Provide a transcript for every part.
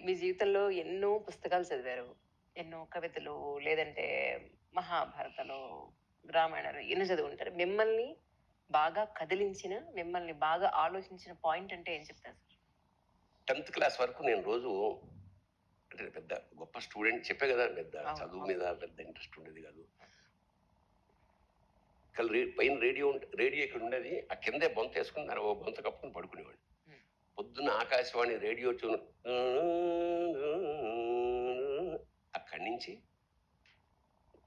మీ జీవితంలో ఎన్నో పుస్తకాలు చదివారు. ఎన్నో కవితలు లేదంటే మహాభారతాలు, రామాయణాలు ఎన్నో చదివుంటారు. మిమ్మల్ని బాగా కదిలించిన, మిమ్మల్ని బాగా ఆలోచించిన పాయింట్ అంటే ఏం చెప్తారు సార్? 10th క్లాస్ వరకు నేను రోజు అంటే పెద్ద గొప్ప స్టూడెంట్ చెప్పే కదా! పెద్ద అవును. చదువు అవును. మీద పెద్ద ఇంట్రెస్ట్ ఉండేది కాదు. పైన రేడియో ఇక్కడ ఉండేది. ఆ కిందే బొంతేసుకొని దాన్ని ఓ బొంత కప్పుకొని పడుకునేవాడిని. హ్మ్. పొద్దున్న ఆకాశవాణి రేడియో ట్యూన్ అక్కడి నుంచి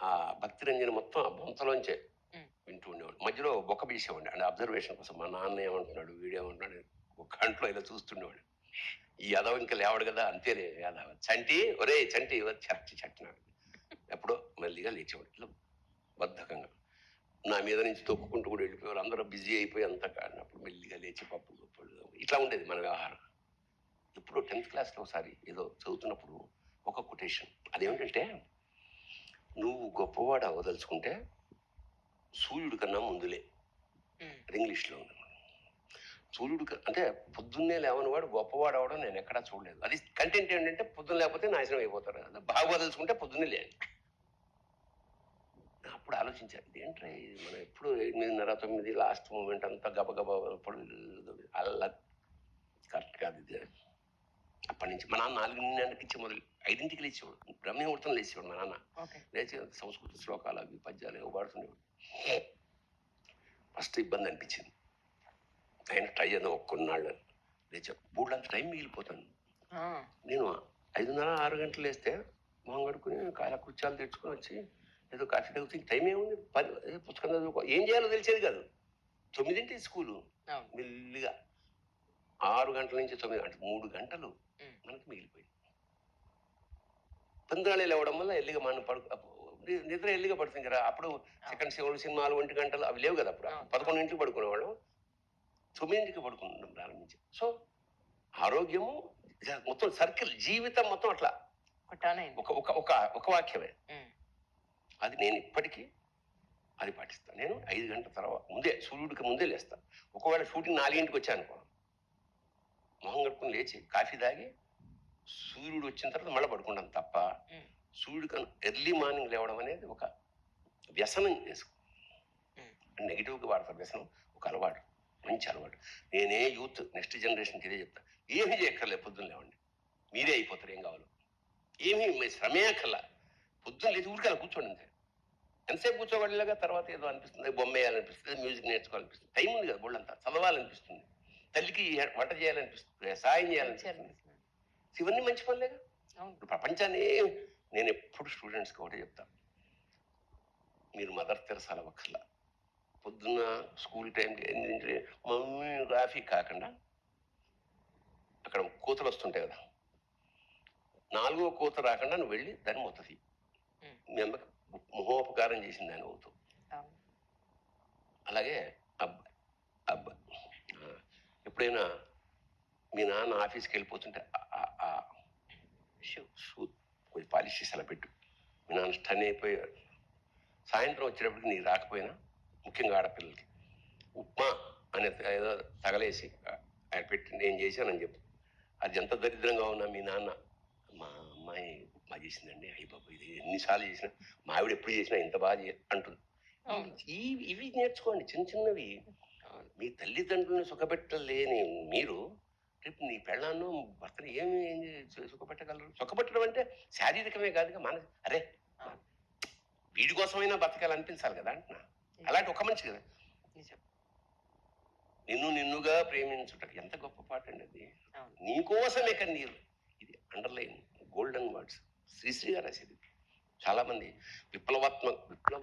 ఆ భక్తిరంజని మొత్తం ఆ బొంతలోంచే హ్మ్. వింటూ ఉండేవాడు. మధ్యలో బొక్క బీసేవాడిని. అంటే అబ్జర్వేషన్ కోసం మా నాన్న ఏమంటున్నాడు, వీడేమంటున్నాడు ఒక కంట్లో ఇలా చూస్తుండేవాడు. ఈ ఎదవ ఇంకా లేవడు కదా, అంతేలే ఎదవ. చంటి, ఒరేయ్ చంటి చచ్చి చట్టినాడు. ఎప్పుడో మెల్లిగా లేచేవాడు. ఇట్లా బద్ధకంగా. నా మీద నుంచి తొక్కుకుంటూ కూడా వెళ్ళిపోయారు. అందరూ బిజీ అయిపోయి అంతా కాడినప్పుడు మెల్లిగా లేచి పప్పు గొప్పలు ఇట్లా ఉండేది మన వ్యవహారం. ఇప్పుడు 10th క్లాస్లో ఒకసారి ఏదో చదువుతున్నప్పుడు ఒక కొటేషన్ అదేమిటంటే, నువ్వు గొప్పవాడు అవ్వదలుచుకుంటే సూర్యుడి కన్నా ముందులే. హ్మ్. అది ఇంగ్లీష్లో ఉంది. అంటే పొద్దున్నే లేవని వాడు గొప్పవాడు అవడం నేను ఎక్కడా చూడలేదు. అది కంటెంట్ ఏంటంటే పొద్దున్న లేకపోతే నాశనం అయిపోతారు కదా, బాగా వదలుచుకుంటే పొద్దున్నే లేని. అప్పుడు ఆలోచించాను, ఇదేంట్రా ఇది మనం ఎప్పుడు 8:30, 9 లాస్ట్ మూమెంట్ అంతా గబగబా ఇప్పుడు అలా కరెక్ట్ కాదు ఇది. అప్పటి నుంచి మా నాన్న 4:30కి ఇచ్చి మొదలు 5ంటికి లేచేవాడు. బ్రహ్మముహూర్తం లేచేవాడు మా నాన్న. ఓకే. లేచి సంస్కృత శ్లోకాలు అవి పద్యాలు ఏవో పాడుతుండేవాడు. ఫస్ట్ ఇబ్బంది అనిపించింది. అయినా ట్రై చేద్దాం ఒక్కనాళ్ళు లేచా. బోల్డంత టైం మిగిలిపోతాను. ఆ! నేను 5:30, 6 గంటలు లేస్తే మొహం కడుక్కుని కుర్చాలు తెచ్చుకొని వచ్చి ఏదో కాఫీ తాగుతుంది. టైం ఏముంది, పుస్తకం చదువుకో, ఏం చేయాలో తెలిసేది కాదు. 9ంటికి స్కూలు. అవును. మెల్లిగా 6 గంటల నుంచి 9 అంటే 3 గంటలు హ్మ్. మనకి మిగిలిపోయింది. పొద్దుగాలే లేవడం వల్ల ఎల్లిగా మనం నిద్ర ఎల్లిగా పడుతుంది కదా. అప్పుడు సెకండ్ షోలు సినిమాలు 1 గంటలు అవి లేవు కదా. అప్పుడు 11ంటికి పడుకునేవాళ్ళం, 9ంటికి పడుకుంటాం ప్రారంభించి. సో ఆరోగ్యము మొత్తం సర్కిల్ జీవితం మొత్తం అట్లా ఒక టర్న్ అయింది. ఒక ఒక ఒక ఒక వాక్యమే. హ్మ్. అది నేను ఇప్పటికీ అది పాటిస్తాను. నేను 5 గంటల తర్వాత ముందే సూర్యుడికి ముందే లేస్తాను. ఒకవేళ షూటింగ్ 4ంటికి వచ్చానుకో, మొహం కడుక్కుని లేచి కాఫీ తాగి సూర్యుడు వచ్చిన తర్వాత మళ్ళీ పడుకుంటాను తప్ప, హ్మ్. సూర్యుడి కన్నా ఎర్లీ మార్నింగ్ లేవడం అనేది ఒక వ్యసనం చేసుకో. హ్మ్. నెగిటివ్గా వాడతారు వ్యసనం, ఒక అలవాటు, మంచి అలవాటు. నేనే యూత్ నెక్స్ట్ జనరేషన్కి ఇదే చెప్తా, ఏమీ చేయక్కర్లేదు, పొద్దున్న లేవండి, మీరే అయిపోతారు. ఏం కావాలో ఏమీ శ్రమే అక్కర్లా. పొద్దున్న లేచి ఊరికలా కూర్చోండి అంతే. ఎంతసేపు కూర్చోబడలేగా, తర్వాత ఏదో అనిపిస్తుంది, బొమ్మ వేయాలనిపిస్తుంది, మ్యూజిక్ నేర్చుకోవాలనిపిస్తుంది, టైం ఉంది కదా బోళ్ళంతా, చదవాలనిపిస్తుంది, తల్లికి వంట చేయాలనిపిస్తుంది, సాయం చేయాలనిపిస్తుంది. అనిపిస్తుంది. ఇవన్నీ మంచి పనులేగా. అవును. ఇప్పుడు ప్రపంచాన్ని నేను ఎప్పుడు స్టూడెంట్స్కి ఒకటే చెప్తాను, మీరు మదర్ తెరసాల అవ్వక్కర్లా. పొద్దున్న స్కూల్ టైంకి ఏంటంటే మమ్మీ కాఫీ కాకుండా అక్కడ కూతలు వస్తుంటాయి కదా, 4వ కూత రాకుండా నువ్వు వెళ్ళి దాన్ని మొత్తది. హ్మ్. మీ అమ్మకి మహోపకారం చేసిన దాన్ని అవుతావు. అవును. అలాగే అబ్బాయి అబ్బాయి ఎప్పుడైనా మీ నాన్న ఆఫీస్కి వెళ్ళిపోతుంటే ఆ షూ. షూ కొంచెం పాలిష్ చేసి అలా పెట్టు. మీ నాన్న స్టన్ అయిపోయారు. సాయంత్రం వచ్చేటప్పటికి నీకు రాకపోయినా, ముఖ్యంగా ఆడపిల్లలకి ఉప్మా అనే ఏదో తగలేసి ఆయన పెట్టి నేను చేశానని చెప్పు. అది ఎంత దరిద్రంగా ఉన్నా మీ నాన్న, మా అమ్మాయి ఉప్మా చేసిందండి, అయ్యి బాబు ఇది ఎన్నిసార్లు చేసినా, మా ఆవిడ ఎప్పుడు చేసినా ఇంత బాగా అంటుంది. అవును. ఇవి నేర్చుకోండి, చిన్న చిన్నవి. అవును. మీ తల్లిదండ్రులను సుఖపెట్టలేని మీరు రేపు నీ పెళ్ళాన్నో భర్తను ఏం సుఖపెట్టగలరు? సుఖపెట్టడం అంటే శారీరకమే కాదుగా, అరే అవును. వీడి కోసమైనా బతకాలనిపించాలి కదా అంటున్నా. అలాంటి ఒక మనిషి కదా. నిజం. నిన్నుగా ప్రేమించుటకు ఎంత గొప్ప పాట అండి అది. అవును. నీకోసమే కన్నీరు. ఇది అండర్లైన్ గోల్డెన్ వర్డ్స్, శ్రీశ్రీ గారు రాసేది. చాలా మంది విప్లవ